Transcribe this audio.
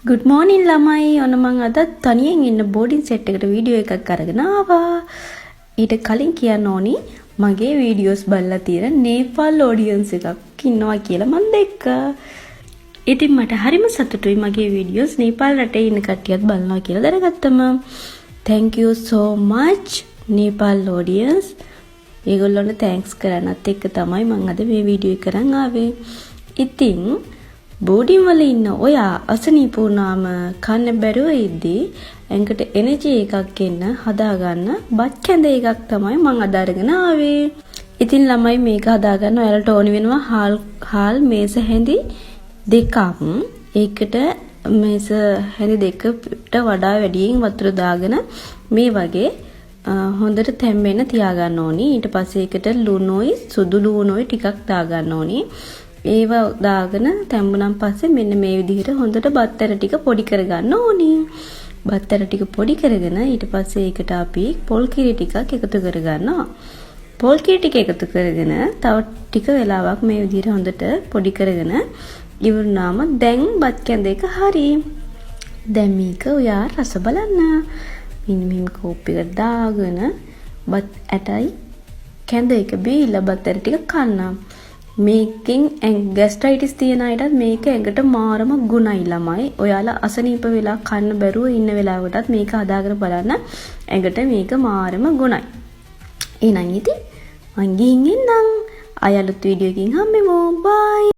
Good morning ළමයි. ඔන්න මම අද තනියෙන් ඉන්න බෝඩින් සෙට් එකට වීඩියෝ එකක් අරගෙන ආවා. ඊට කලින් කියන්න ඕනි මගේ වීඩියෝස් බලලා තියෙන නේපාල් ඔඩියන්ස් එකක් ඉන්නවා කියලා මම දැක්කා. ඉතින් මට හරිම සතුටුයි මගේ වීඩියෝස් නේපාල් රටේ ඉන්න කට්ටියත් බලනවා කියලා දැනගත්තම. Thank you so much Nepal audience. ඒගොල්ලන්ට thanks කරන්නත් එක්ක තමයි මම අද මේ වීඩියෝ එක කරන් ආවේ. ඉතින් බෝඩින් වල ඉන්න ඔයා අසනීප වුණාම කන්න බැරුව ඉද්දී ඇඟට එනර්ජි එකක් එන්න හදාගන්න බත් කැඳ එකක් තමයි මම අද අරගෙන ආවේ. ඉතින් ළමයි මේක හදාගන්න ඔයාලට ඕනි වෙනවා හාල් මේස හැඳි දෙකක්. ඒකට මේස හැඳි දෙකට වඩා වැඩියෙන් වතුර දාගෙන මේ වගේ හොඳට තැම්බෙන්න තියාගන්න ඕනි. ඊට පස්සේ ඒකට ලුණුයි සුදු ලුණුයි ටිකක් දාගන්න ඕනි. ඒව දාගෙන තැම්බුනන් පස්සේ මෙන්න මේ විදිහට හොඳට බත්තර ටික පොඩි කරගන්න ඕනි. බත්තර ටික පොඩි කරගෙන ඊට පස්සේ ඒකට අපි පොල් කිරි ටිකක් එකතු කරගන්නවා. පොල් කිරි ටික එකතු කරගෙන තව ටික වෙලාවක් මේ විදිහට හොඳට පොඩි කරගෙන ඉවරනාම දැන් බත් කැඳ එක හරි. දැන් මේක ඔයා රස බලන්න. මෙන්න කෝප් එක දාගෙන බත් ඇටයි කැඳ එක බීලා බත්තර ටික කන්න. මේකෙන් ગેස්ට්‍රයිටිස් තියෙන අයටත් මේක ඇඟට මාරම ගුණයි ළමයි. ඔයාලා අසනීප වෙලා කන්න බැරුව ඉන්න වෙලාවකටත් මේක හදාගෙන බලන්න. ඇඟට මේක මාරම ගුණයි. එහෙනම් ඉතින් මං ගිහින් එන්නම්. අයලුත් වීඩියෝ එකකින් හම්බෙමු. බයි.